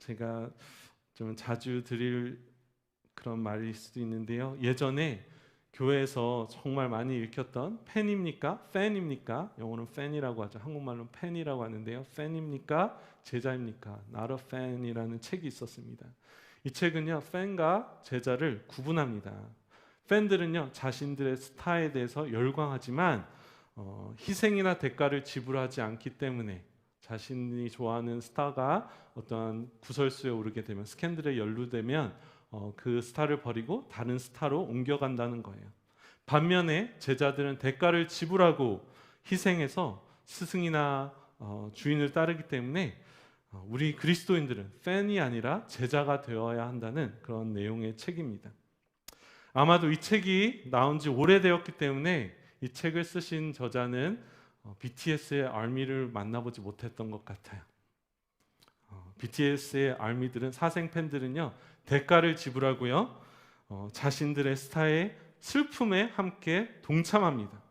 제가 좀 자주 드릴 그런 말일 수도 있는데요. 예전에 교회에서 정말 많이 읽혔던 팬입니까? 팬입니까? 영어로는 팬이라고 하죠. 한국말로는 팬이라고 하는데요. 팬입니까? 제자입니까? Not a fan이라는 책이 있었습니다. 이 책은요, 팬과 제자를 구분합니다. 팬들은요, 자신들의 스타에 대해서 열광하지만 희생이나 대가를 지불하지 않기 때문에 자신이 좋아하는 스타가 어떠한 구설수에 오르게 되면, 스캔들에 연루되면 그 스타를 버리고 다른 스타로 옮겨간다는 거예요. 반면에 제자들은 대가를 지불하고 희생해서 스승이나 주인을 따르기 때문에 우리 그리스도인들은 팬이 아니라 제자가 되어야 한다는 그런 내용의 책입니다. 아마도 이 책이 나온 지 오래되었기 때문에 이 책을 쓰신 저자는 BTS의 아미를 만나보지 못했던 것 같아요. BTS의 아미들은, 사생 팬들은요, 대가를 지불하고요, 자신들의 스타의 슬픔에 함께 동참합니다.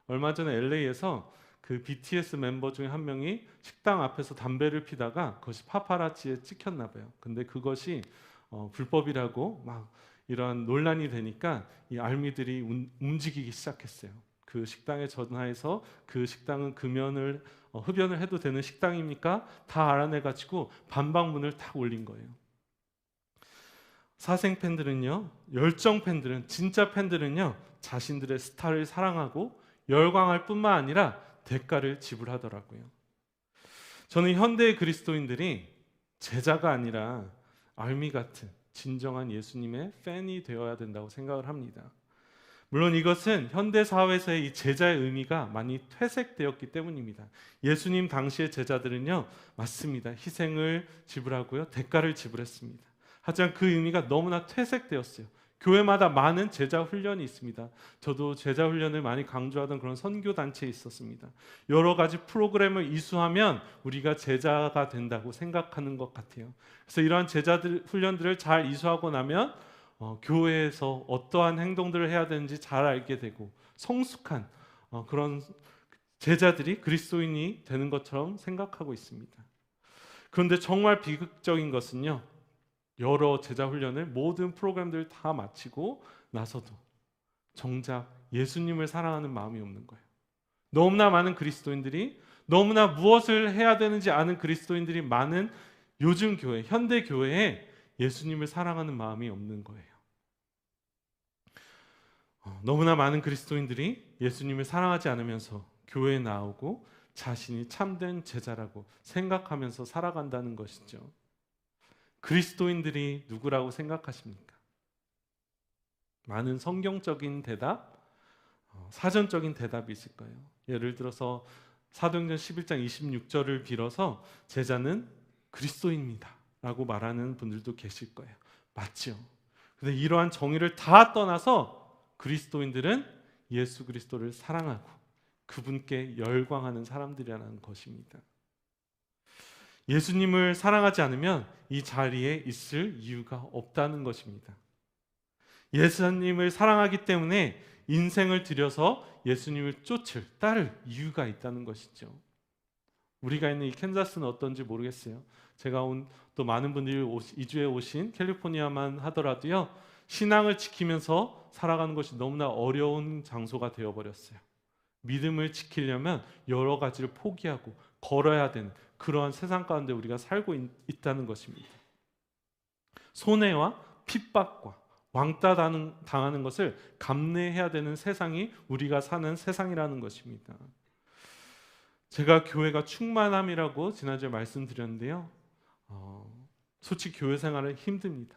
얼마 전에 LA에서 그 BTS 멤버 중에 한 명이 식당 앞에서 담배를 피다가 그것이 파파라치에 찍혔나 봐요. 근데 그것이 불법이라고 막 이러한 논란이 되니까 이 알미들이 움직이기 시작했어요. 그 식당에 전화해서 그 식당은 금연을 흡연을 해도 되는 식당입니까? 다 알아내가지고 반박문을 탁 올린 거예요. 사생 팬들은요, 열정 팬들은, 진짜 팬들은요, 자신들의 스타를 사랑하고 열광할 뿐만 아니라 대가를 지불하더라고요. 저는 현대의 그리스도인들이 제자가 아니라 알미 같은 진정한 예수님의 팬이 되어야 된다고 생각을 합니다. 물론 이것은 현대 사회에서의 이 제자의 의미가 많이 퇴색되었기 때문입니다. 예수님 당시의 제자들은요, 맞습니다. 희생을 지불하고요, 대가를 지불했습니다. 하지만 그 의미가 너무나 퇴색되었어요. 교회마다 많은 제자 훈련이 있습니다. 저도 제자 훈련을 많이 강조하던 그런 선교 단체에 있었습니다. 여러 가지 프로그램을 이수하면 우리가 제자가 된다고 생각하는 것 같아요. 그래서 이러한 제자들 훈련들을 잘 이수하고 나면 교회에서 어떠한 행동들을 해야 되는지 잘 알게 되고 성숙한 그런 제자들이 그리스도인이 되는 것처럼 생각하고 있습니다. 그런데 정말 비극적인 것은요, 여러 제자 훈련을, 모든 프로그램들을 다 마치고 나서도 정작 예수님을 사랑하는 마음이 없는 거예요. 너무나 많은 그리스도인들이, 너무나 무엇을 해야 되는지 아는 그리스도인들이 많은 요즘 교회, 현대 교회에 예수님을 사랑하는 마음이 없는 거예요. 너무나 많은 그리스도인들이 예수님을 사랑하지 않으면서 교회에 나오고 자신이 참된 제자라고 생각하면서 살아간다는 것이죠. 그리스도인들이 누구라고 생각하십니까? 많은 성경적인 대답, 사전적인 대답이 있을 거예요. 예를 들어서 사도행전 11장 26절을 빌어서 제자는 그리스도입니다 라고 말하는 분들도 계실 거예요. 맞죠? 근데 이러한 정의를 다 떠나서 그리스도인들은 예수 그리스도를 사랑하고 그분께 열광하는 사람들이라는 것입니다. 예수님을 사랑하지 않으면 이 자리에 있을 이유가 없다는 것입니다. 예수님을 사랑하기 때문에 인생을 들여서 예수님을 따를 이유가 있다는 것이죠. 우리가 있는 이 캔자스는 어떤지 모르겠어요. 제가 또 많은 분들이 이주에 오신 캘리포니아만 하더라도요, 신앙을 지키면서 살아가는 것이 너무나 어려운 장소가 되어버렸어요. 믿음을 지키려면 여러 가지를 포기하고 걸어야 되는 그러한 세상 가운데 우리가 살고 있다는 것입니다. 손해와 핍박과 왕따 당하는 것을 감내해야 되는 세상이 우리가 사는 세상이라는 것입니다. 제가 교회가 충만함이라고 지난주에 말씀드렸는데요, 솔직히 교회 생활은 힘듭니다.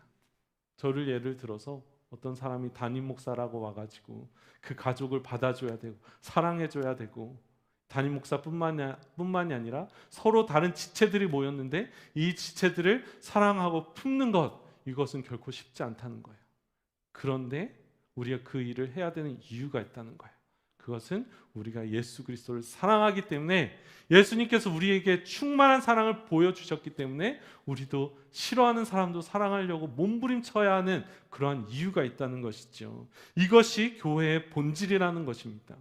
저를 예를 들어서 어떤 사람이 담임 목사라고 와가지고 그 가족을 받아줘야 되고 사랑해줘야 되고, 담임 목사뿐만이 아니라 서로 다른 지체들이 모였는데 이 지체들을 사랑하고 품는 것, 이것은 결코 쉽지 않다는 거예요. 그런데 우리가 그 일을 해야 되는 이유가 있다는 거예요. 그것은 우리가 예수 그리스도를 사랑하기 때문에, 예수님께서 우리에게 충만한 사랑을 보여주셨기 때문에 우리도 싫어하는 사람도 사랑하려고 몸부림쳐야 하는 그러한 이유가 있다는 것이죠. 이것이 교회의 본질이라는 것입니다.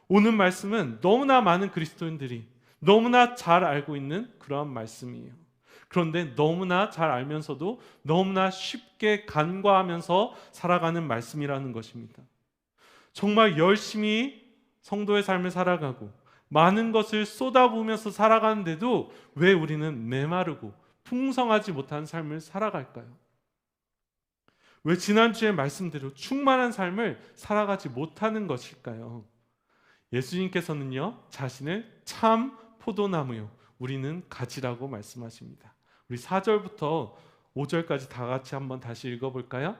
오늘 말씀은 너무나 많은 그리스도인들이 너무나 잘 알고 있는 그러한 말씀이에요. 그런데 너무나 잘 알면서도 너무나 쉽게 간과하면서 살아가는 말씀이라는 것입니다. 정말 열심히 성도의 삶을 살아가고 많은 것을 쏟아부으면서 살아가는데도 왜 우리는 메마르고 풍성하지 못한 삶을 살아갈까요? 왜 지난주에 말씀대로 충만한 삶을 살아가지 못하는 것일까요? 예수님께서는요, 자신을 참 포도나무요, 우리는 가지라고 말씀하십니다. 우리 4절부터 5절까지 다 같이 한번 다시 읽어볼까요?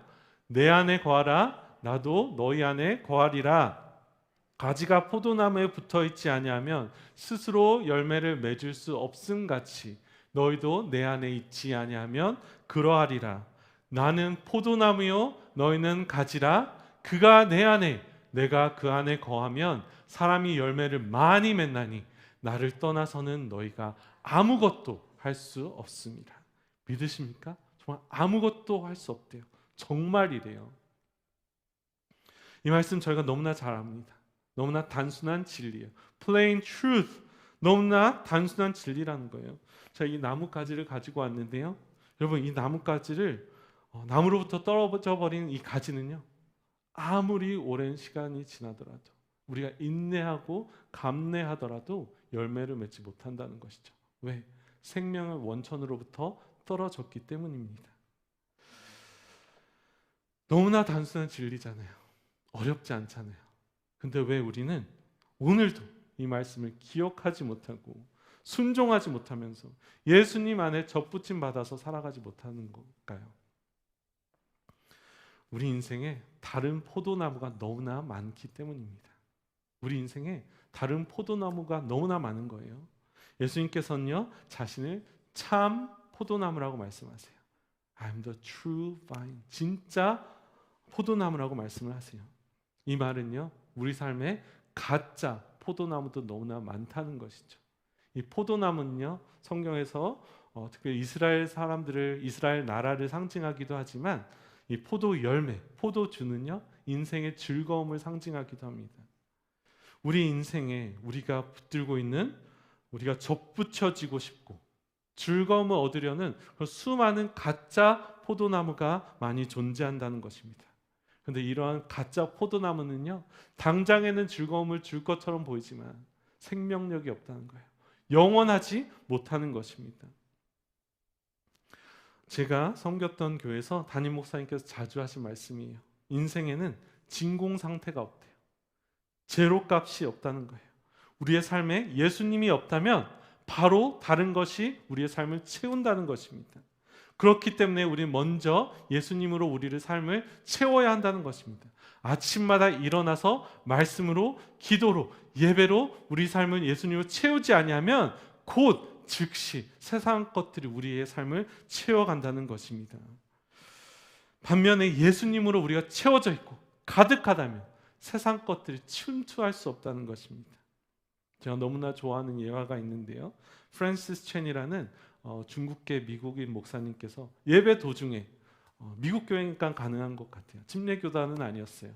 내 안에 거하라, 나도 너희 안에 거하리라. 가지가 포도나무에 붙어있지 아니하면 스스로 열매를 맺을 수 없음 같이 너희도 내 안에 있지 아니하면 그러하리라. 나는 포도나무요 너희는 가지라. 그가 내 안에 내가 그 안에 거하면 사람이 열매를 많이 맺나니 나를 떠나서는 너희가 아무것도 할 수 없습니다. 믿으십니까? 정말 아무것도 할 수 없대요. 정말 이래요. 이 말씀 저희가 너무나 잘 압니다. 너무나 단순한 진리예요. Plain truth. 너무나 단순한 진리라는 거예요. 제가 이 나뭇가지를 가지고 왔는데요. 여러분, 이 나뭇가지를 나무로부터 떨어져 버린 이 가지는요, 아무리 오랜 시간이 지나더라도 우리가 인내하고 감내하더라도 열매를 맺지 못한다는 것이죠. 왜? 생명의 원천으로부터 떨어졌기 때문입니다. 너무나 단순한 진리잖아요. 어렵지 않잖아요. 근데 왜 우리는 오늘도 이 말씀을 기억하지 못하고 순종하지 못하면서 예수님 안에 접붙임 받아서 살아가지 못하는 걸까요? 우리 인생에 다른 포도나무가 너무나 많기 때문입니다. 우리 인생에 다른 포도나무가 너무나 많은 거예요. 예수님께서는요, 자신을 참 포도나무라고 말씀하세요. I'm the true vine. 진짜 포도나무라고 말씀을 하세요. 이 말은요, 우리 삶에 가짜 포도나무도 너무나 많다는 것이죠. 이 포도나무는요, 성경에서 특별히 이스라엘 사람들을, 이스라엘 나라를 상징하기도 하지만 이 포도 열매, 포도주는요, 인생의 즐거움을 상징하기도 합니다. 우리 인생에 우리가 붙들고 있는, 우리가 접붙여지고 싶고 즐거움을 얻으려는 그런 수많은 가짜 포도나무가 많이 존재한다는 것입니다. 그런데 이러한 가짜 포도나무는요, 당장에는 즐거움을 줄 것처럼 보이지만 생명력이 없다는 거예요. 영원하지 못하는 것입니다. 제가 섬겼던 교회에서 담임 목사님께서 자주 하신 말씀이에요. 인생에는 진공 상태가 없대요. 제로 값이 없다는 거예요. 우리의 삶에 예수님이 없다면 바로 다른 것이 우리의 삶을 채운다는 것입니다. 그렇기 때문에 우리는 먼저 예수님으로 우리를 삶을 채워야 한다는 것입니다. 아침마다 일어나서 말씀으로, 기도로, 예배로 우리 삶을 예수님으로 채우지 아니하면 곧 즉시 세상 것들이 우리의 삶을 채워간다는 것입니다. 반면에 예수님으로 우리가 채워져 있고 가득하다면 세상 것들이 침투할 수 없다는 것입니다. 제가 너무나 좋아하는 예화가 있는데요. 프랜시스 첸이라는 중국계 미국인 목사님께서 예배 도중에 미국 교회니까 가능한 것 같아요. 침례교단은 아니었어요.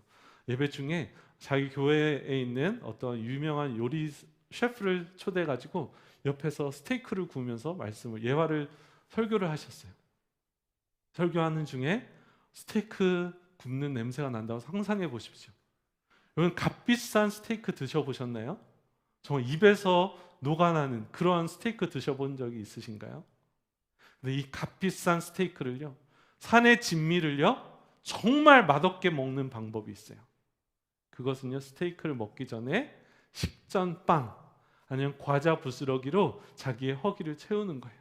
예배 중에 자기 교회에 있는 어떤 유명한 요리 셰프를 초대해가지고 옆에서 스테이크를 구우면서 말씀을, 예화를, 설교를 하셨어요. 설교하는 중에 스테이크 굽는 냄새가 난다고 상상해 보십시오. 여러분, 값비싼 스테이크 드셔보셨나요? 정말 입에서 녹아나는 그런 스테이크 드셔본 적이 있으신가요? 근데 이 값비싼 스테이크를요, 산의 진미를요, 정말 맛없게 먹는 방법이 있어요. 그것은요, 스테이크를 먹기 전에 식전빵 아니면 과자 부스러기로 자기의 허기를 채우는 거예요.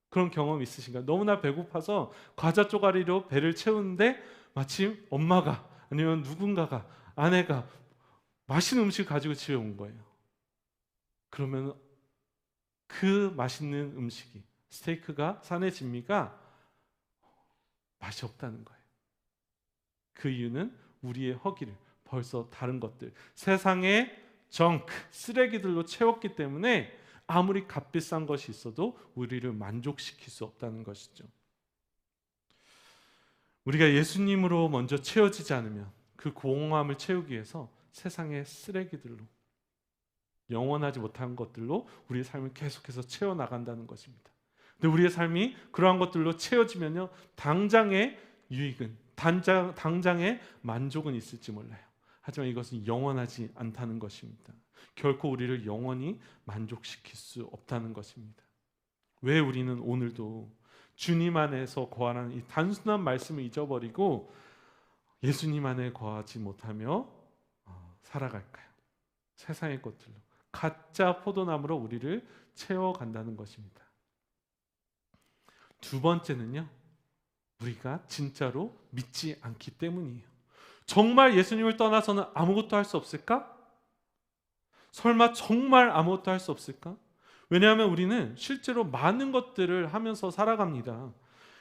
그런 경험 있으신가요? 너무나 배고파서 과자 쪼가리로 배를 채우는데 마침 엄마가 아니면 누군가가, 아내가 맛있는 음식을 가지고 집에 온 거예요. 그러면 그 맛있는 음식이, 스테이크가, 산의 진미가 맛이 없다는 거예요. 그 이유는 우리의 허기를 벌써 다른 것들, 세상의 정크, 쓰레기들로 채웠기 때문에 아무리 값비싼 것이 있어도 우리를 만족시킬 수 없다는 것이죠. 우리가 예수님으로 먼저 채워지지 않으면 그 공허함을 채우기 위해서 세상의 쓰레기들로, 영원하지 못한 것들로 우리의 삶을 계속해서 채워나간다는 것입니다. 근데 우리의 삶이 그러한 것들로 채워지면요, 당장의 유익은, 당장의 만족은 있을지 몰라요. 하지만 이것은 영원하지 않다는 것입니다. 결코 우리를 영원히 만족시킬 수 없다는 것입니다. 왜 우리는 오늘도 주님 안에서 거하라는 이 단순한 말씀을 잊어버리고 예수님 안에 거하지 못하며 살아갈까요? 세상의 것들로, 가짜 포도나무로 우리를 채워간다는 것입니다. 두 번째는요, 우리가 진짜로 믿지 않기 때문이에요. 정말 예수님을 떠나서는 아무것도 할 수 없을까? 설마 정말 아무것도 할 수 없을까? 왜냐하면 우리는 실제로 많은 것들을 하면서 살아갑니다.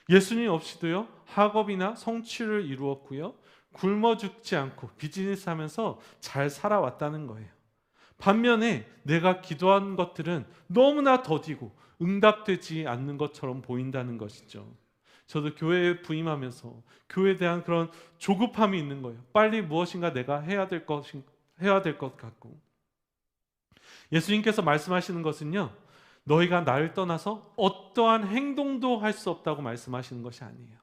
예수님 없이도요, 학업이나 성취를 이루었고요, 굶어 죽지 않고 비즈니스 하면서 잘 살아왔다는 거예요. 반면에 내가 기도한 것들은 너무나 더디고 응답되지 않는 것처럼 보인다는 것이죠. 저도 교회에 부임하면서 교회에 대한 그런 조급함이 있는 거예요. 빨리 무엇인가 내가 해야 될 것 같고, 예수님께서 말씀하시는 것은요, 너희가 나를 떠나서 어떠한 행동도 할 수 없다고 말씀하시는 것이 아니에요.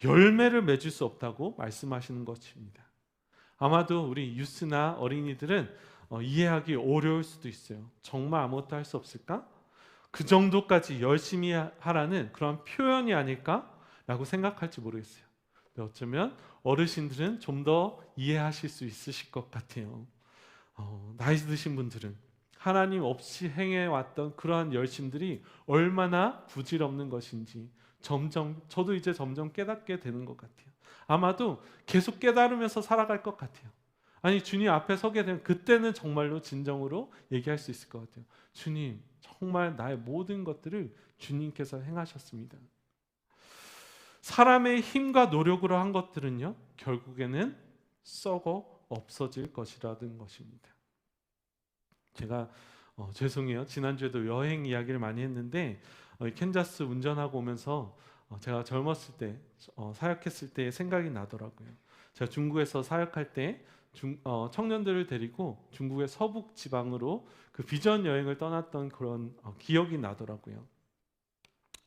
열매를 맺을 수 없다고 말씀하시는 것입니다. 아마도 우리 유스나 어린이들은 이해하기 어려울 수도 있어요. 정말 아무것도 할 수 없을까? 그 정도까지 열심히 하라는 그런 표현이 아닐까라고 생각할지 모르겠어요. 근데 어쩌면 어르신들은 좀 더 이해하실 수 있으실 것 같아요. 나이 드신 분들은 하나님 없이 행해왔던 그러한 열심들이 얼마나 부질없는 것인지 저도 이제 점점 깨닫게 되는 것 같아요. 아마도 계속 깨달으면서 살아갈 것 같아요. 아니, 주님 앞에 서게 되면 그때는 정말로 진정으로 얘기할 수 있을 것 같아요. 주님, 정말 나의 모든 것들을 주님께서 행하셨습니다. 사람의 힘과 노력으로 한 것들은요, 결국에는 썩어 없어질 것이라는 것입니다. 제가 죄송해요. 지난주에도 여행 이야기를 많이 했는데 캔자스 운전하고 오면서 제가 젊었을 때 사역했을 때의 생각이 나더라고요. 제가 중국에서 사역할 때 청년들을 데리고 중국의 서북 지방으로 그 비전 여행을 떠났던 그런 기억이 나더라고요.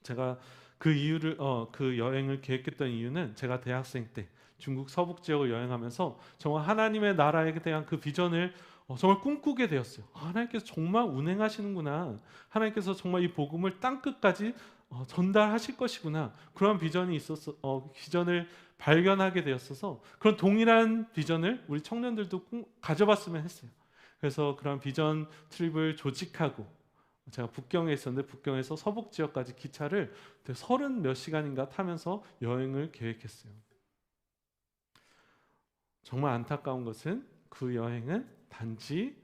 제가 그 여행을 계획했던 이유는 제가 대학생 때 중국 서북 지역을 여행하면서 정말 하나님의 나라에 대한 그 비전을 정말 꿈꾸게 되었어요. 하나님께서 정말 운행하시는구나. 하나님께서 정말 이 복음을 땅 끝까지 전달하실 것이구나. 그런 비전이 비전을 발견하게 되었어서 그런 동일한 비전을 우리 청년들도 가져봤으면 했어요. 그래서 그런 비전 트립을 조직하고 제가 북경에 있었는데 북경에서 서북 지역까지 기차를 30몇 시간인가 타면서 여행을 계획했어요. 정말 안타까운 것은 그 여행은 단지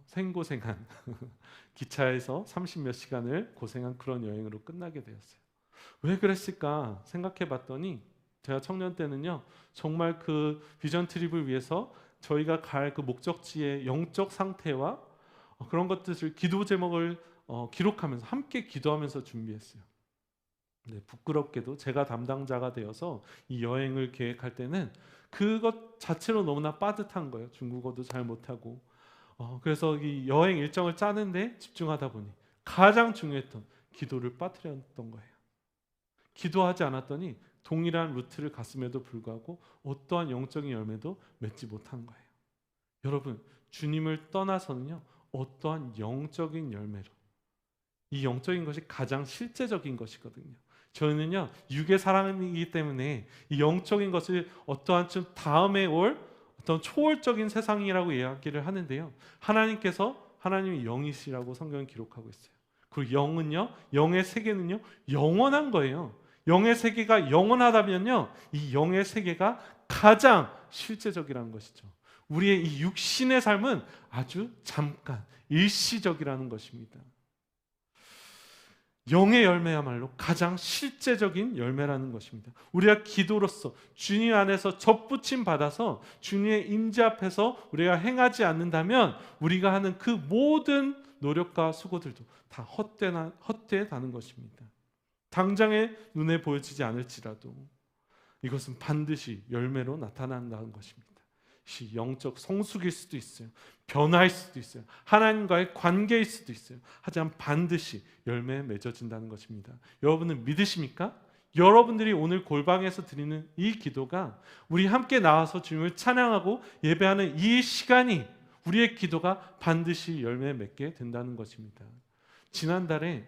생고생한 기차에서 30몇 시간을 고생한 그런 여행으로 끝나게 되었어요. 왜 그랬을까 생각해 봤더니 제가 청년 때는요, 정말 그 비전 트립을 위해서 저희가 갈 그 목적지의 영적 상태와 그런 것들을 기도 제목을 기록하면서 함께 기도하면서 준비했어요. 네, 부끄럽게도 제가 담당자가 되어서 이 여행을 계획할 때는 그것 자체로 너무나 빠듯한 거예요. 중국어도 잘 못하고 그래서 이 여행 일정을 짜는데 집중하다 보니 가장 중요했던 기도를 빠뜨렸던 거예요. 기도하지 않았더니 동일한 루트를 갔음에도 불구하고 어떠한 영적인 열매도 맺지 못한 거예요. 여러분, 주님을 떠나서는요, 어떠한 영적인 열매로, 이 영적인 것이 가장 실제적인 것이거든요. 저희는요, 육의 사람이기 때문에 이 영적인 것을 어떠한 좀 다음에 올 어떤 초월적인 세상이라고 이야기를 하는데요, 하나님이 영이시라고 성경은 기록하고 있어요. 그리고 영은요, 영의 세계는요, 영원한 거예요. 영의 세계가 영원하다면요, 이 영의 세계가 가장 실제적이라는 것이죠. 우리의 이 육신의 삶은 아주 잠깐 일시적이라는 것입니다. 영의 열매야말로 가장 실제적인 열매라는 것입니다. 우리가 기도로서 주님 안에서 접붙임 받아서 주님의 임재 앞에서 우리가 행하지 않는다면 우리가 하는 그 모든 노력과 수고들도 다 헛되다는 것입니다. 당장에 눈에 보여지지 않을지라도 이것은 반드시 열매로 나타난다는 것입니다. 그것이 영적 성숙일 수도 있어요. 변화일 수도 있어요. 하나님과의 관계일 수도 있어요. 하지만 반드시 열매에 맺어진다는 것입니다. 여러분은 믿으십니까? 여러분들이 오늘 골방에서 드리는 이 기도가 우리 함께 나와서 주님을 찬양하고 예배하는 이 시간이 우리의 기도가 반드시 열매 맺게 된다는 것입니다. 지난달에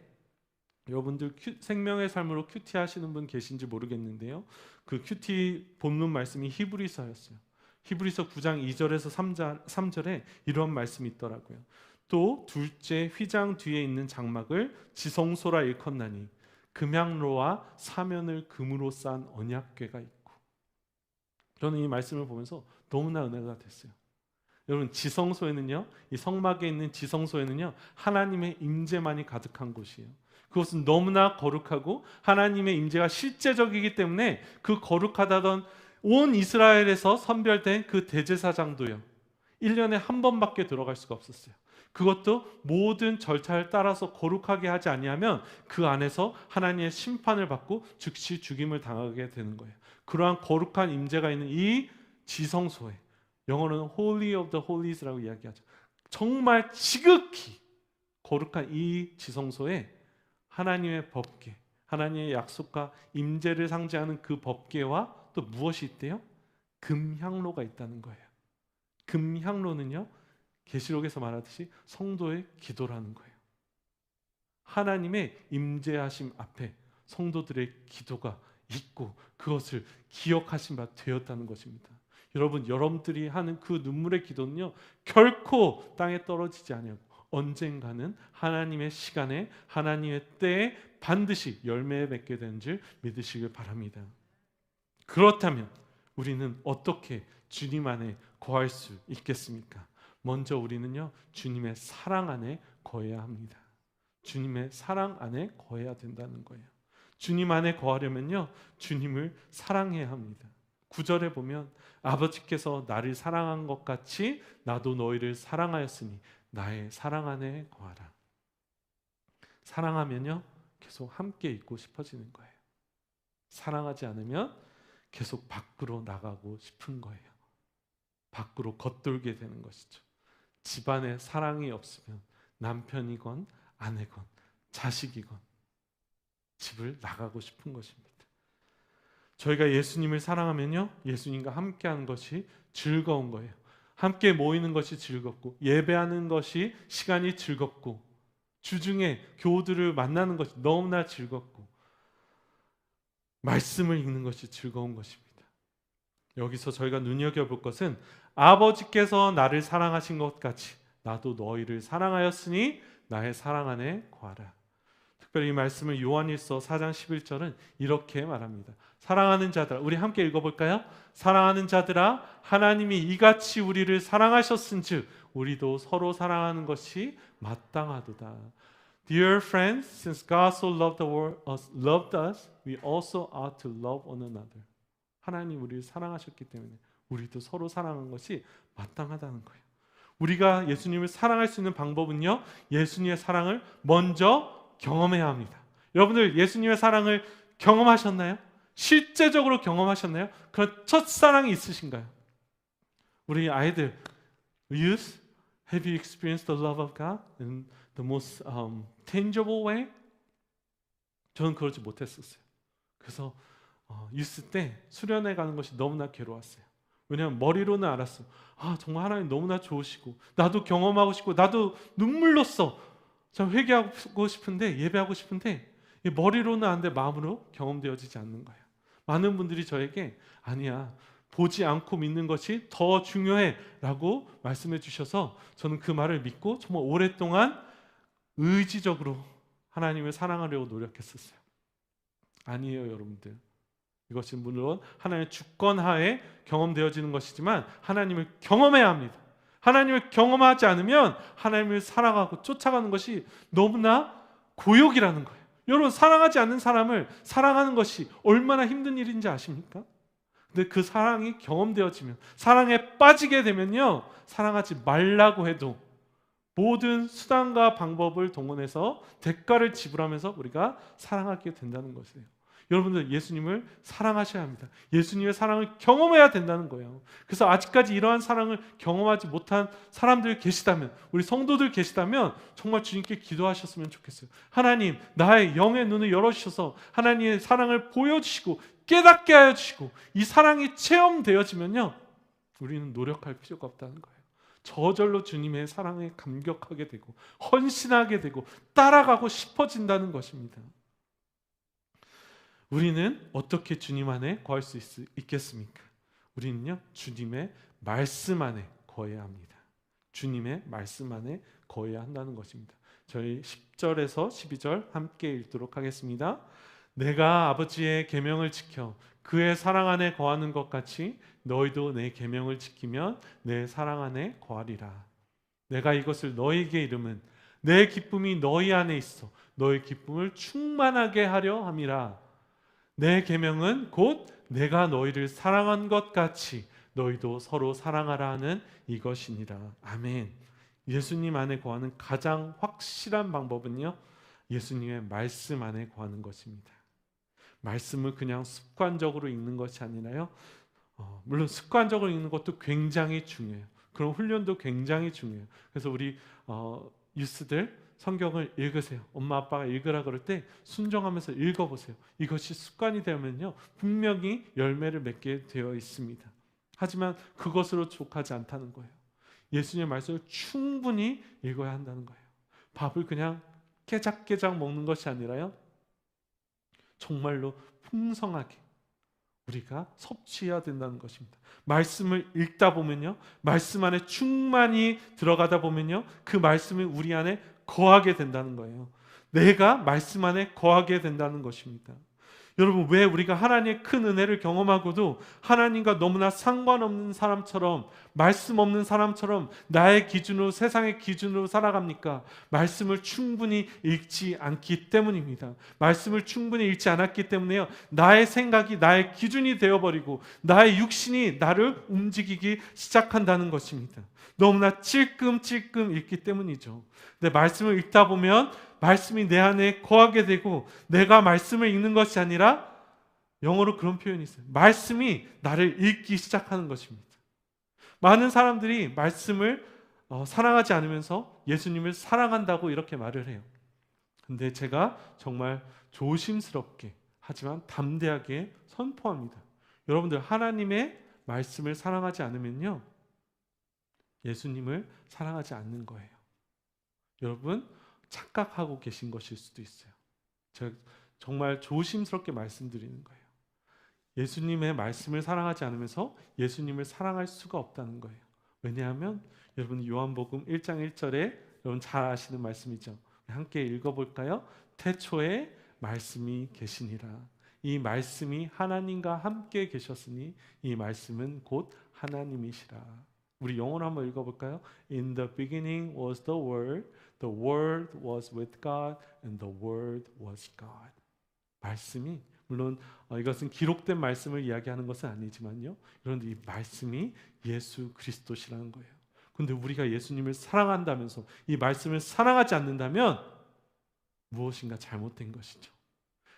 여러분들 생명의 삶으로 큐티 하시는 분 계신지 모르겠는데요. 그 큐티 본문 말씀이 히브리서였어요. 히브리서 9장 2절에서 3절에 이런 말씀이 있더라고요. 또 둘째 휘장 뒤에 있는 장막을 지성소라 일컫나니 금향로와 사면을 금으로 싼 언약궤가 있고. 저는 이 말씀을 보면서 너무나 은혜가 됐어요. 여러분, 지성소에는요, 이 성막에 있는 지성소에는요, 하나님의 임재만이 가득한 곳이에요. 그것은 너무나 거룩하고 하나님의 임재가 실제적이기 때문에 그 거룩하다던 온 이스라엘에서 선별된 그 대제사장도요, 1년에 한 번밖에 들어갈 수가 없었어요. 그것도 모든 절차를 따라서 거룩하게 하지 아니하면 그 안에서 하나님의 심판을 받고 즉시 죽임을 당하게 되는 거예요. 그러한 거룩한 임재가 있는 이 지성소에, 영어로는 Holy of the Holies라고 이야기하죠. 정말 지극히 거룩한 이 지성소에 하나님의 법궤, 하나님의 약속과 임재를 상징하는 그 법궤와 또 무엇이 있대요? 금향로가 있다는 거예요. 금향로는요, 계시록에서 말하듯이 성도의 기도라는 거예요. 하나님의 임재하심 앞에 성도들의 기도가 있고 그것을 기억하신 바 되었다는 것입니다. 여러분, 여러분들이 하는 그 눈물의 기도는요, 결코 땅에 떨어지지 아니하고 언젠가는 하나님의 시간에, 하나님의 때에 반드시 열매에 맺게 되는 줄 믿으시길 바랍니다. 그렇다면 우리는 어떻게 주님 안에 거할 수 있겠습니까? 먼저 우리는요, 주님의 사랑 안에 거해야 합니다. 주님의 사랑 안에 거해야 된다는 거예요. 주님 안에 거하려면요, 주님을 사랑해야 합니다. 9절에 보면 아버지께서 나를 사랑한 것 같이 나도 너희를 사랑하였으니 나의 사랑 안에 거하라. 사랑하면요, 계속 함께 있고 싶어지는 거예요. 사랑하지 않으면 계속 밖으로 나가고 싶은 거예요. 밖으로 겉돌게 되는 것이죠. 집안에 사랑이 없으면 남편이건 아내건 자식이건 집을 나가고 싶은 것입니다. 저희가 예수님을 사랑하면요, 예수님과 함께하는 것이 즐거운 거예요. 함께 모이는 것이 즐겁고 예배하는 것이 시간이 즐겁고 주중에 교우들을 만나는 것이 너무나 즐겁고 말씀을 읽는 것이 즐거운 것입니다. 여기서 저희가 눈여겨볼 것은 아버지께서 나를 사랑하신 것 같이 나도 너희를 사랑하였으니 나의 사랑 안에 거하라. 특별히 이 말씀을 요한일서 4장 11절은 이렇게 말합니다. 사랑하는 자들아, 우리 함께 읽어볼까요? 사랑하는 자들아, 하나님이 이같이 우리를 사랑하셨은즉 우리도 서로 사랑하는 것이 마땅하도다. Dear friends, since God so loved us, we also ought to love one another. 하나님 우리를 사랑하셨기 때문에 우리도 서로 사랑하는 것이 마땅하다는 거예요. 우리가 예수님을 사랑할 수 있는 방법은요, 예수님의 사랑을 먼저 경험해야 합니다. 여러분들 예수님의 사랑을 경험하셨나요? 실제적으로 경험하셨나요? 그런 첫사랑이 있으신가요? 우리 아이들, youth, have you experienced the love of God in the most tangible way? 저는 그러지 못했었어요. 그래서 youth 때 수련회 가는 것이 너무나 괴로웠어요. 왜냐하면 머리로는 알았어. 정말 하나님 너무나 좋으시고 나도 경험하고 싶고 나도 눈물로써 저 회개하고 싶은데 예배하고 싶은데 머리로는 아는데 마음으로 경험되어지지 않는 거예요. 많은 분들이 저에게 아니야, 보지 않고 믿는 것이 더 중요해 라고 말씀해 주셔서 저는 그 말을 믿고 정말 오랫동안 의지적으로 하나님을 사랑하려고 노력했었어요. 아니에요, 여러분들. 이것이 물론 하나님의 주권하에 경험되어지는 것이지만 하나님을 경험해야 합니다. 하나님을 경험하지 않으면 하나님을 사랑하고 쫓아가는 것이 너무나 고역이라는 거예요. 여러분, 사랑하지 않는 사람을 사랑하는 것이 얼마나 힘든 일인지 아십니까? 근데 그 사랑이 경험되어지면, 사랑에 빠지게 되면요, 사랑하지 말라고 해도 모든 수단과 방법을 동원해서 대가를 지불하면서 우리가 사랑하게 된다는 것이에요. 여러분들 예수님을 사랑하셔야 합니다. 예수님의 사랑을 경험해야 된다는 거예요. 그래서 아직까지 이러한 사랑을 경험하지 못한 사람들 계시다면, 우리 성도들 계시다면 정말 주님께 기도하셨으면 좋겠어요. 하나님, 나의 영의 눈을 열어주셔서 하나님의 사랑을 보여주시고 깨닫게 하여 주시고, 이 사랑이 체험되어지면요, 우리는 노력할 필요가 없다는 거예요. 저절로 주님의 사랑에 감격하게 되고 헌신하게 되고 따라가고 싶어진다는 것입니다. 우리는 어떻게 주님 안에 거할 수 있겠습니까? 우리는요, 주님의 말씀 안에 거해야 합니다. 주님의 말씀 안에 거해야 한다는 것입니다. 저희 10절에서 12절 함께 읽도록 하겠습니다. 내가 아버지의 계명을 지켜 그의 사랑 안에 거하는 것 같이 너희도 내 계명을 지키면 내 사랑 안에 거하리라. 내가 이것을 너희에게 이름은 내 기쁨이 너희 안에 있어 너희 기쁨을 충만하게 하려 함이라. 내 계명은 곧 내가 너희를 사랑한 것 같이 너희도 서로 사랑하라 하는 이것이니라. 아멘. 예수님 안에 거하는 가장 확실한 방법은요, 예수님의 말씀 안에 거하는 것입니다. 말씀을 그냥 습관적으로 읽는 것이 아니라요, 물론 습관적으로 읽는 것도 굉장히 중요해요. 그런 훈련도 굉장히 중요해요. 그래서 우리 유스들 성경을 읽으세요. 엄마 아빠가 읽으라 그럴 때 순종하면서 읽어보세요. 이것이 습관이 되면요, 분명히 열매를 맺게 되어 있습니다. 하지만 그것으로 족하지 않다는 거예요. 예수님의 말씀을 충분히 읽어야 한다는 거예요. 밥을 그냥 깨작깨작 먹는 것이 아니라요, 정말로 풍성하게 우리가 섭취해야 된다는 것입니다. 말씀을 읽다 보면요, 말씀 안에 충만히 들어가다 보면요, 그 말씀이 우리 안에 거하게 된다는 거예요. 내가 말씀 안에 거하게 된다는 것입니다. 여러분, 왜 우리가 하나님의 큰 은혜를 경험하고도 하나님과 너무나 상관없는 사람처럼, 말씀 없는 사람처럼 나의 기준으로, 세상의 기준으로 살아갑니까? 말씀을 충분히 읽지 않기 때문입니다. 말씀을 충분히 읽지 않았기 때문에요, 나의 생각이 나의 기준이 되어버리고 나의 육신이 나를 움직이기 시작한다는 것입니다. 너무나 찔끔찔끔 읽기 때문이죠. 근데 말씀을 읽다 보면 말씀이 내 안에 거하게 되고, 내가 말씀을 읽는 것이 아니라, 영어로 그런 표현이 있어요. 말씀이 나를 읽기 시작하는 것입니다. 많은 사람들이 말씀을 사랑하지 않으면서 예수님을 사랑한다고 이렇게 말을 해요. 근데 제가 정말 조심스럽게 하지만 담대하게 선포합니다. 여러분들, 하나님의 말씀을 사랑하지 않으면요, 예수님을 사랑하지 않는 거예요. 여러분, 착각하고 계신 것일 수도 있어요. 제가 정말 조심스럽게 말씀드리는 거예요. 예수님의 말씀을 사랑하지 않으면서 예수님을 사랑할 수가 없다는 거예요. 왜냐하면 여러분, 요한복음 1장 1절에 여러분 잘 아시는 말씀이죠. 함께 읽어볼까요? 태초에 말씀이 계시니라. 이 말씀이 하나님과 함께 계셨으니 이 말씀은 곧 하나님이시라. 우리 영어로 한번 읽어볼까요? In the beginning was the Word was with God, and the Word was God. 말씀이, 물론 이것은 기록된 말씀을 이야기하는 것은 아니지만요, 그런데 이 말씀이 예수 그리스도시라는 거예요. 그런데 우리가 예수님을 사랑한다면서 이 말씀을 사랑하지 않는다면 무엇인가 잘못된 것이죠.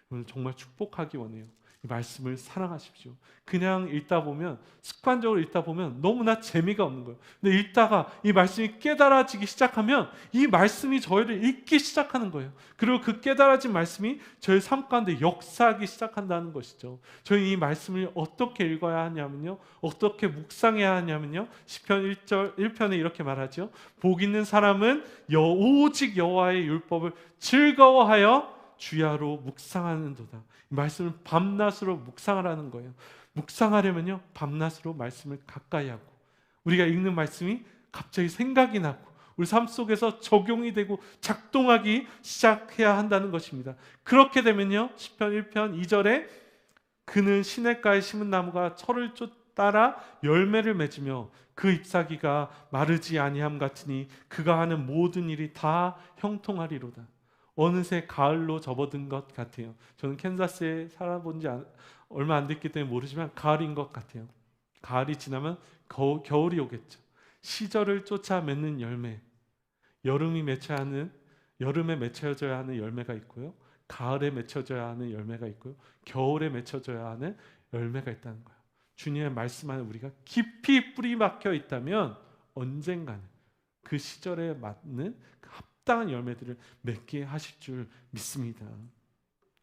오늘 정말 축복하기 원해요. 이 말씀을 사랑하십시오. 그냥 읽다 보면, 습관적으로 읽다 보면 너무나 재미가 없는 거예요. 근데 읽다가 이 말씀이 깨달아지기 시작하면 이 말씀이 저희를 읽기 시작하는 거예요. 그리고 그 깨달아진 말씀이 저희 삶 가운데 역사하기 시작한다는 것이죠. 저희 이 말씀을 어떻게 읽어야 하냐면요, 어떻게 묵상해야 하냐면요, 시편 1편에 이렇게 말하죠. 복 있는 사람은 오직 여호와의 율법을 즐거워하여 주야로 묵상하는도다. 이 말씀을 밤낮으로 묵상하라는 거예요. 묵상하려면요, 밤낮으로 말씀을 가까이 하고, 우리가 읽는 말씀이 갑자기 생각이 나고 우리 삶 속에서 적용이 되고 작동하기 시작해야 한다는 것입니다. 그렇게 되면요, 시편 1편 2절에 그는 시냇가에 심은 나무가 철을 따라 열매를 맺으며 그 잎사귀가 마르지 아니함 같으니 그가 하는 모든 일이 다 형통하리로다. 어느새 가을로 접어든 것 같아요. 저는 캔자스에 살아본 지 얼마 안 됐기 때문에 모르지만 가을인 것 같아요. 가을이 지나면 겨울이 오겠죠. 시절을 쫓아 맺는 열매, 여름에 맺혀야 하는 열매가 있고요, 가을에 맺혀져야 하는 열매가 있고요, 겨울에 맺혀져야 하는 열매가 있다는 거예요. 주님의 말씀 안에 우리가 깊이 뿌리 박혀 있다면 언젠가는 그 시절에 맞는 그 합당한 열매들을 맺게 하실 줄 믿습니다.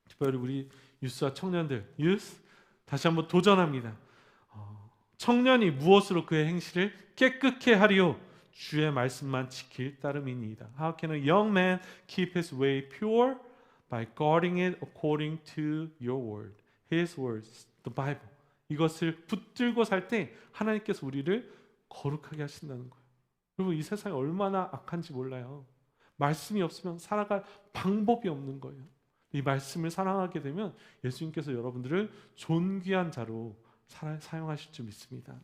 특별히 우리 유스와 청년들, 유스 다시 한번 도전합니다. 청년이 무엇으로 그의 행실을 깨끗게 하리요? 주의 말씀만 지킬 따름이니이다. How can a young man keep his way pure? By guarding it according to your word. His words, the Bible. 이것을 붙들고 살 때 하나님께서 우리를 거룩하게 하신다는 거예요. 여러분, 이 세상이 얼마나 악한지 몰라요. 말씀이 없으면 살아갈 방법이 없는 거예요. 이 말씀을 사랑하게 되면 예수님께서 여러분들을 존귀한 자로 사용하실 줄 믿습니다.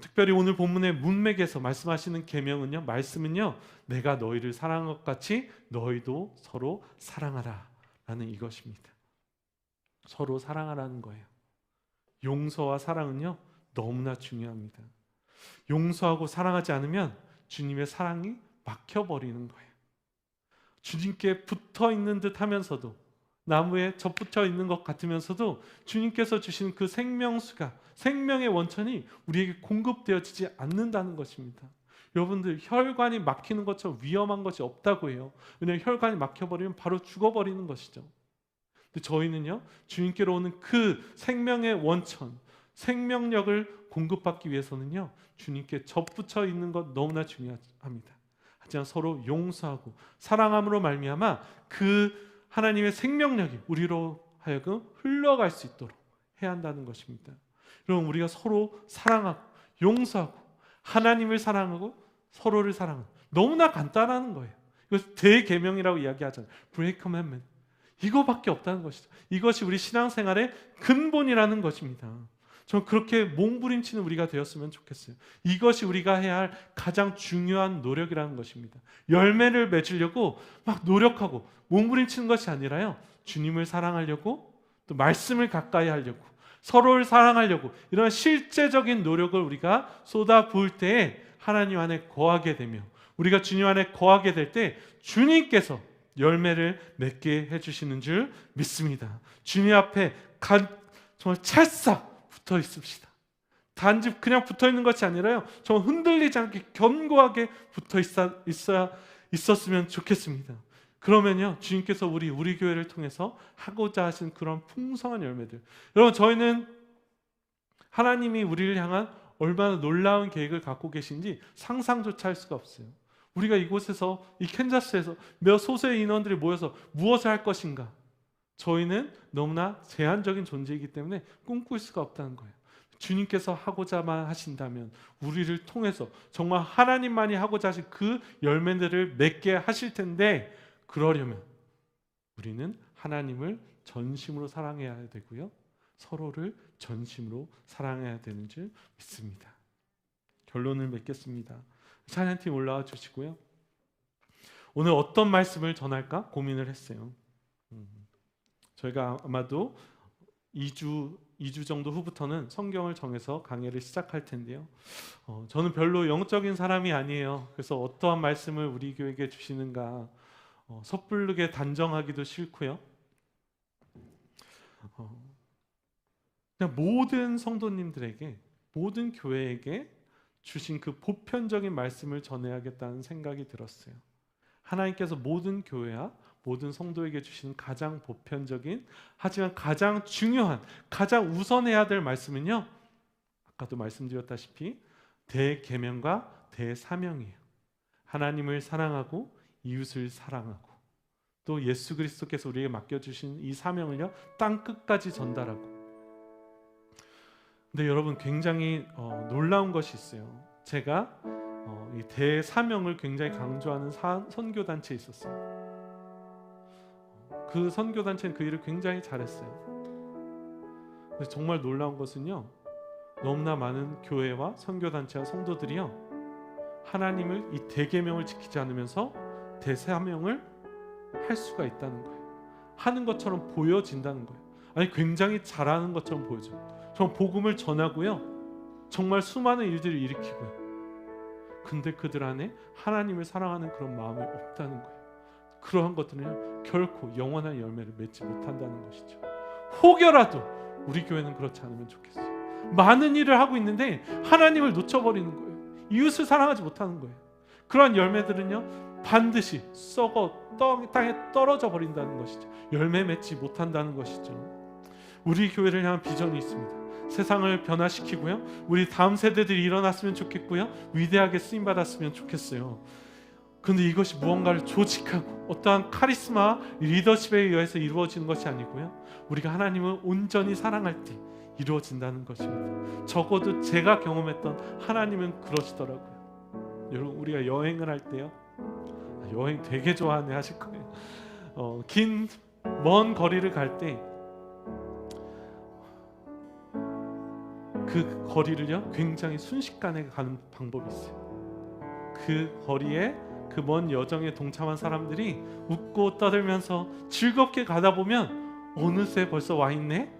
특별히 오늘 본문의 문맥에서 말씀하시는 계명은요, 말씀은요, 내가 너희를 사랑한 것 같이 너희도 서로 사랑하라 라는 이것입니다. 서로 사랑하라는 거예요. 용서와 사랑은요, 너무나 중요합니다. 용서하고 사랑하지 않으면 주님의 사랑이 막혀버리는 거예요. 주님께 붙어 있는 듯 하면서도, 나무에 접붙여 있는 것 같으면서도 주님께서 주신 그 생명수가, 생명의 원천이 우리에게 공급되어지지 않는다는 것입니다. 여러분들, 혈관이 막히는 것처럼 위험한 것이 없다고 해요. 왜냐하면 혈관이 막혀버리면 바로 죽어버리는 것이죠. 근데 저희는요, 주님께로 오는 그 생명의 원천, 생명력을 공급받기 위해서는요, 주님께 접붙여 있는 것 너무나 중요합니다. 하지만 서로 용서하고 사랑함으로 말미암아 그 하나님의 생명력이 우리로 하여금 흘러갈 수 있도록 해야 한다는 것입니다. 여러분, 우리가 서로 사랑하고 용서하고 하나님을 사랑하고 서로를 사랑하는, 너무나 간단한 거예요. 이거 대계명이라고 이야기하잖아요. Great Commandment. 이거밖에 없다는 것이죠. 이것이 우리 신앙생활의 근본이라는 것입니다. 저는 그렇게 몸부림치는 우리가 되었으면 좋겠어요. 이것이 우리가 해야 할 가장 중요한 노력이라는 것입니다. 열매를 맺으려고 막 노력하고 몸부림치는 것이 아니라요, 주님을 사랑하려고, 또 말씀을 가까이 하려고, 서로를 사랑하려고, 이런 실제적인 노력을 우리가 쏟아부을 때에 하나님 안에 거하게 되며, 우리가 주님 안에 거하게 될 때 주님께서 열매를 맺게 해주시는 줄 믿습니다. 주님 앞에 정말 찰싹 붙어 있읍시다. 단지 그냥 붙어 있는 것이 아니라요, 정말 흔들리지 않게 견고하게 붙어 있었으면 좋겠습니다. 그러면요, 주님께서 우리 교회를 통해서 하고자 하신 그런 풍성한 열매들, 여러분, 저희는 하나님이 우리를 향한 얼마나 놀라운 계획을 갖고 계신지 상상조차 할 수가 없어요. 우리가 이곳에서, 이 캔자스에서 몇 소수의 인원들이 모여서 무엇을 할 것인가, 저희는 너무나 제한적인 존재이기 때문에 꿈꿀 수가 없다는 거예요. 주님께서 하고자만 하신다면 우리를 통해서 정말 하나님만이 하고자 하신 그 열매들을 맺게 하실 텐데, 그러려면 우리는 하나님을 전심으로 사랑해야 되고요, 서로를 전심으로 사랑해야 되는 줄 믿습니다. 결론을 맺겠습니다. 찬양팀 올라와 주시고요. 오늘 어떤 말씀을 전할까 고민을 했어요. 저희가 아마도 2주 정도 후부터는 성경을 정해서 강의를 시작할 텐데요. 저는 별로 영적인 사람이 아니에요. 그래서 어떠한 말씀을 우리 교회에게 주시는가 섣부르게 단정하기도 싫고요. 그냥 모든 성도님들에게, 모든 교회에게 주신 그 보편적인 말씀을 전해야겠다는 생각이 들었어요. 하나님께서 모든 교회와 모든 성도에게 주신 가장 보편적인, 하지만 가장 중요한, 가장 우선해야 될 말씀은요, 아까도 말씀드렸다시피 대계명과 대사명이에요. 하나님을 사랑하고 이웃을 사랑하고, 또 예수 그리스도께서 우리에게 맡겨주신 이 사명을요, 땅 끝까지 전달하고. 근데 여러분, 굉장히 놀라운 것이 있어요. 제가 이 대사명을 굉장히 강조하는 선교단체에 있었어요. 그 선교단체는 그 일을 굉장히 잘했어요. 근데 정말 놀라운 것은요, 너무나 많은 교회와 선교단체와 성도들이요, 하나님을 이 대계명을 지키지 않으면서 대사명을 할 수가 있다는 거예요. 하는 것처럼 보여진다는 거예요. 아니, 굉장히 잘하는 것처럼 보여져요. 정말 복음을 전하고요, 정말 수많은 일들을 일으키고요. 근데 그들 안에 하나님을 사랑하는 그런 마음이 없다는 거예요. 그러한 것들은요, 결코 영원한 열매를 맺지 못한다는 것이죠. 혹여라도 우리 교회는 그렇지 않으면 좋겠어요. 많은 일을 하고 있는데 하나님을 놓쳐버리는 거예요. 이웃을 사랑하지 못하는 거예요. 그러한 열매들은요 반드시 썩어 땅에 떨어져 버린다는 것이죠. 열매 맺지 못한다는 것이죠. 우리 교회를 향한 비전이 있습니다. 세상을 변화시키고요, 우리 다음 세대들이 일어났으면 좋겠고요, 위대하게 쓰임받았으면 좋겠어요. 그런데 이것이 무언가를 조직하고 어떠한 카리스마, 리더십에 의해서 이루어지는 것이 아니고요, 우리가 하나님을 온전히 사랑할 때 이루어진다는 것입니다. 적어도 제가 경험했던 하나님은 그러시더라고요. 여러분, 우리가 여행을 할 때요, 여행 되게 좋아하네 하실 거예요. 긴 먼 거리를 갈 때 그 거리를요 굉장히 순식간에 가는 방법이 있어요. 그 거리에 그 먼 여정에 동참한 사람들이 웃고 떠들면서 즐겁게 가다 보면 어느새 벌써 와 있네.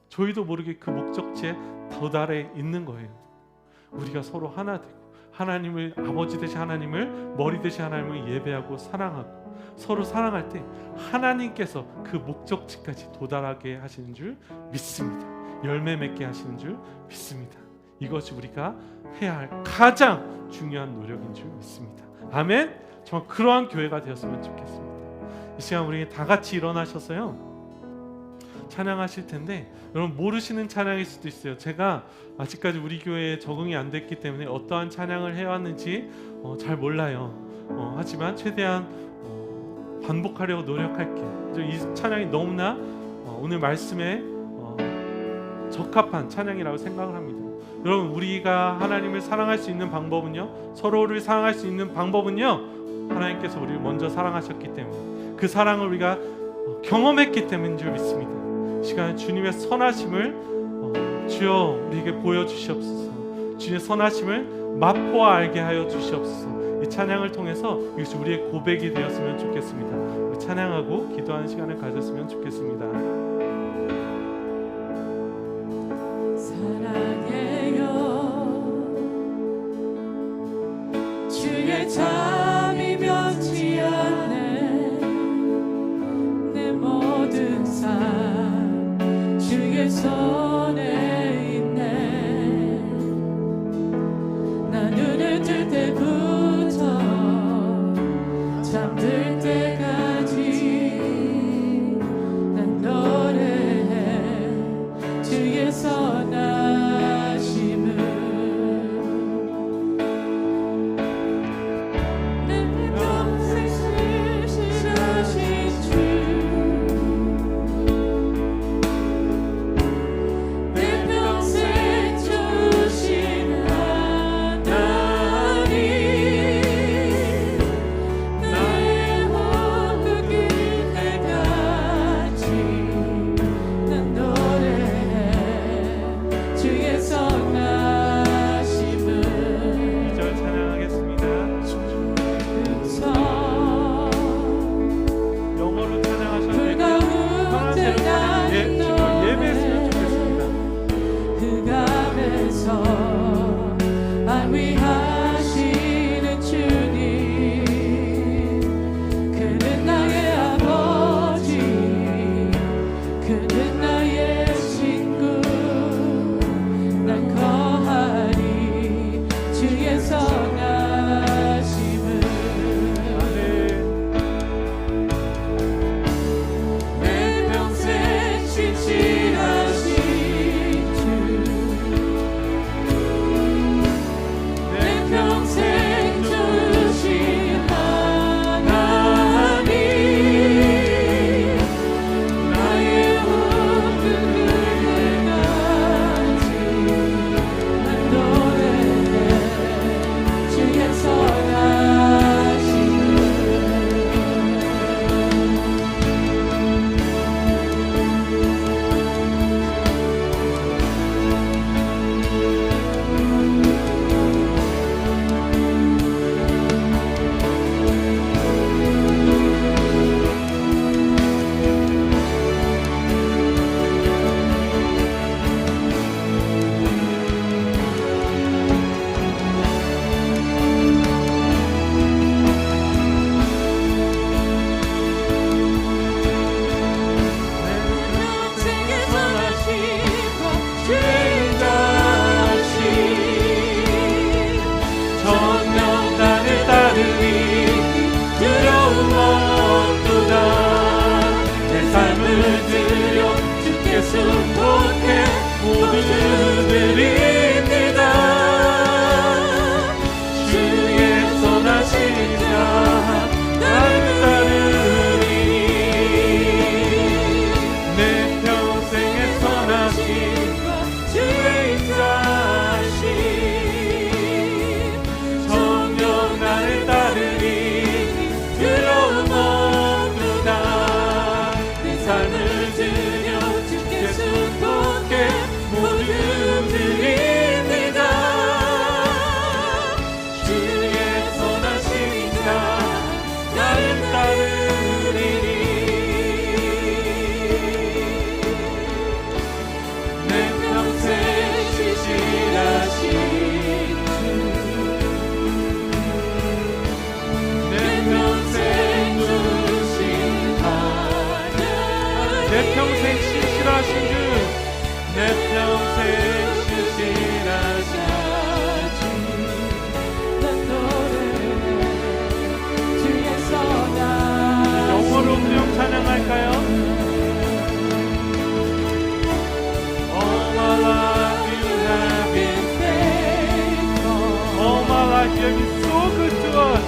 저희도 모르게 그 목적지에 도달해 있는 거예요. 우리가 서로 하나 되고 하나님을, 아버지 되신 하나님을, 머리 되신 하나님을 예배하고 사랑하고 서로 사랑할 때 하나님께서 그 목적지까지 도달하게 하시는 줄 믿습니다. 열매 맺게 하시는 줄 믿습니다. 이것이 우리가 해야 할 가장 중요한 노력인 줄 믿습니다. 아멘. 정말 그러한 교회가 되었으면 좋겠습니다. 이 시간 우리 다 같이 일어나셔서요 찬양하실 텐데, 여러분 모르시는 찬양일 수도 있어요. 제가 아직까지 우리 교회에 적응이 안 됐기 때문에 어떠한 찬양을 해왔는지 잘 몰라요. 하지만 최대한 반복하려고 노력할게요. 이 찬양이 너무나 오늘 말씀에 적합한 찬양이라고 생각을 합니다. 여러분, 우리가 하나님을 사랑할 수 있는 방법은요, 서로를 사랑할 수 있는 방법은요, 하나님께서 우리를 먼저 사랑하셨기 때문에, 그 사랑을 우리가 경험했기 때문인 줄 믿습니다. 시간에 주님의 선하심을 주여 우리에게 보여주시옵소서. 주님의 선하심을 맛보아 알게 하여 주시옵소서. 이 찬양을 통해서 이것이 우리의 고백이 되었으면 좋겠습니다. 우리 찬양하고 기도하는 시간을 가졌으면 좋겠습니다. 사랑해요 주의 잠이 변치 않네 내 모든 삶 주의 손에 있네 나 눈을 뜰 때부터 잠들 때까지 난 노래해 주의 선하심을 내 평생 신실하신 주 내 평생 주신 하나님 나의 호흡이 때까지 난 노래해 주의 선하심을 2절 찬양하겠습니다. 영어로 찬양하셔도 되고요, 편한 대로 지금 예배했으면 좋겠습니다. 흑암에서 안위하시는 주님 그는 나의 아버지 그는 나의 친구 난 거하리 주의 선하심을 아멘. 내 평생 신실하신 주 내 평생 주신 하나님 나의 호흡 모두 드립니다. 주의 선하신 자 나를 따르리. 내 평생의 선하신 주의 인자하심 정녕 나를 따르리. 두려움 없도다. 내 삶을 드려 주께 순복해 모두 드립니다. 주의 선하신 자 나를 따르리니. 내 평생 신실하신 주 내 평생 주신 하늘 내 평생 신실하신 주 내 평생 신실하신 주 난 너를 주의 선하신 영어로 그냥 찬양할까요? All my life you have been faithful. All my life you have been so good to us.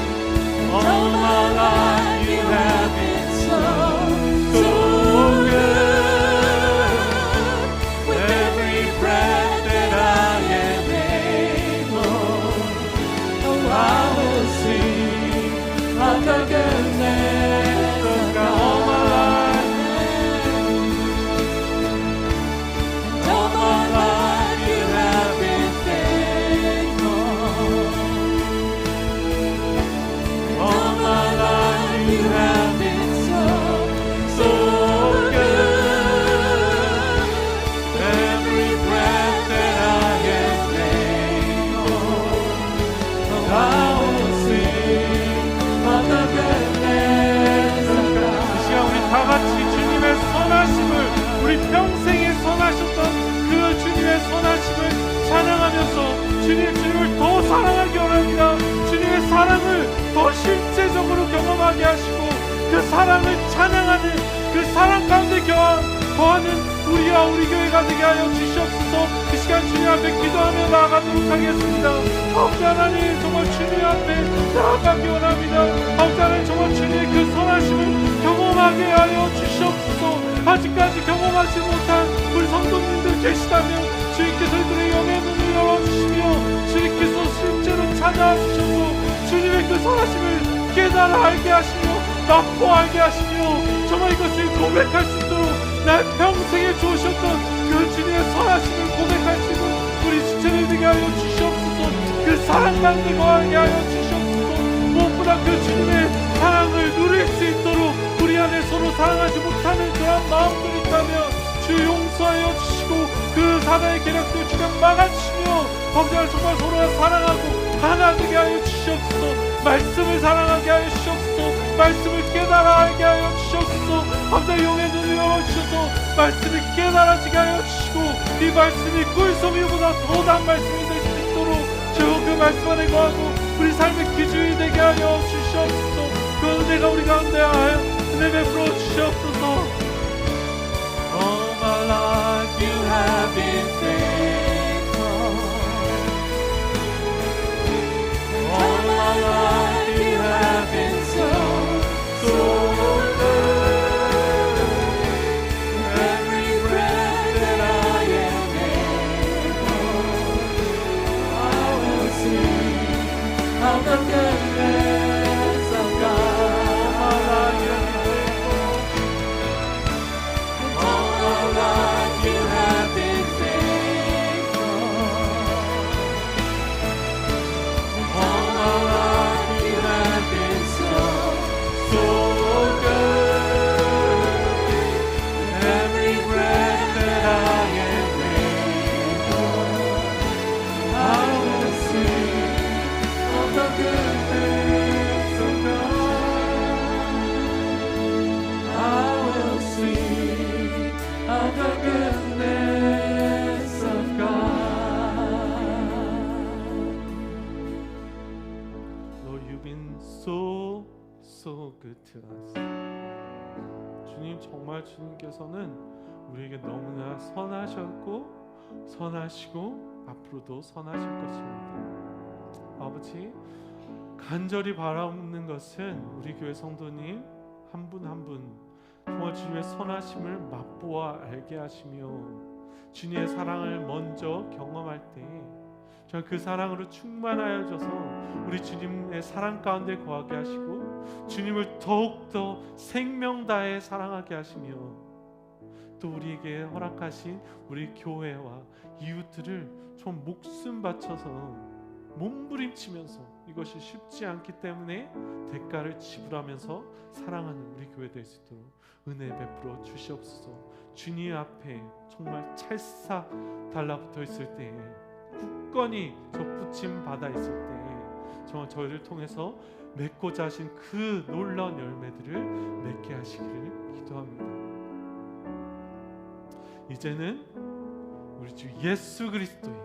All my life you have been so good. With every breath that I am able, Oh, I will sing of the goodness of all my life, God. All my life you have been faithful. all my life You have been so so good. Every breath that I am able, I will sing of the goodness of 이 God. 시간 우리 다 같이 주님의 선하심을, 우리 평생에 선하셨던 그 주님의 선하심을 찬양하면서 주님을 더 사랑하기 원합니다. 주님의 사랑을 더 실제적으로 경험하게 하시고 그 사랑을 찬양하는 그 사랑 가운데 거하는 우리와 우리 교회가 되게 하여 주시옵소서. 그 시간 주님 앞에 기도하며 나아가도록 하겠습니다. 아버지 하나님, 정말 주님 앞에 나아가기 원합니다. 아버지 하나님, 정말 주님의 그 선하심을 경험하게 하여 주시옵소서. 아직까지 경험하지 못한 우리 성도님들 계시다면 주님께서 이들의 영의 눈을 열어주시며 주님께서 실제로 찾아주셔서 주님의 그 선하심을 깨달아 알게 하시며 납포하게 하시며 정말 이것을 고백할 수 있도록 날 평생에 주셨던 그 주님의 선하심을 고백할 수 있는 우리 지체들 되게 하여 주시옵소서. 그 사랑 가운데 거하게 하여 주시옵소서. 무엇보다 그 주님의 사랑을 누릴 수 있도록 우리 안에 서로 사랑하지 못하는 그런 마음들이 있다면 주 용서하여 주시고 그 사랑의 계략도 주님 막아주시며 아버지 정말 서로 사랑하고 하나 되게 하여 주시옵소서. 말씀을 사랑하게 하여 주시옵소서. 말씀을 깨달아하게 하여 주시옵소서. 아버지 용의 눈을 열어주셔서 말씀이 깨달아지게 하여 주시고 이 말씀이 꿀소미보다 더한 말씀이 될 수 있도록 주 그 말씀 안에 거하고 우리 삶의 기준이 되게 하여 주시옵소서. 그 은혜가 우리 가운데 하여 은혜 베풀어 주시옵소서. All my life you have been faithful. All my life you have been so good. Every breath that I am able, I will sing Of the goodness of God. all my life. All my life you have been faithful. All my life you have been so good. Every breath that I am able, I will sing of the goodness of God. I will sing Of the goodness of God. Lord, you've been so good to us. 주님, 정말 주님께서는 우리에게 너무나 선하셨고 선하시고 앞으로도 선하실 것입니다. 아버지, 간절히 바라는 것은 우리 교회 성도님 한 분 한 분 정말 주님의 선하심을 맛보아 알게 하시며 주님의 사랑을 먼저 경험할 때 정말 그 사랑으로 충만하여져서 우리 주님의 사랑 가운데 거하게 하시고 주님을 더욱더 생명 다해 사랑하게 하시며 또 우리에게 허락하신 우리 교회와 이웃들을 좀 목숨 바쳐서 몸부림치면서 이것이 쉽지 않기 때문에 대가를 지불하면서 사랑하는 우리 교회 될 수 있도록 은혜 베풀어 주시옵소서. 주님 앞에 정말 찰싹 달라붙어 있을 때에 굳건히 접붙임 받아 있을 때에 정말 저희를 통해서 맺고자 하신 그 놀라운 열매들을 맺게 하시기를 기도합니다. 이제는 우리 주 예수 그리스도의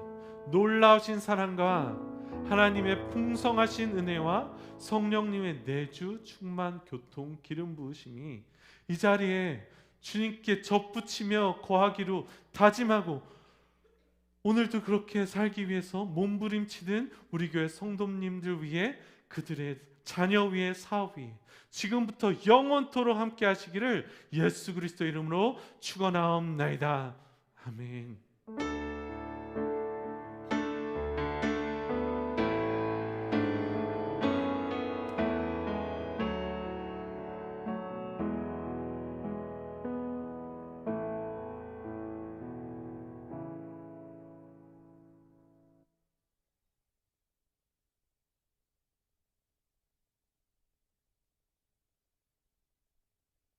놀라우신 사랑과 하나님의 풍성하신 은혜와 성령님의 내주 충만 교통 기름 부으심이 이 자리에 주님께 접붙이며 거하기로 다짐하고 오늘도 그렇게 살기 위해서 몸부림치는 우리 교회 성도님들 위해 그들의 자녀 위에 사업 위에 지금부터 영원토록 함께 하시기를 예수 그리스도 이름으로 축원하옵나이다. 아멘.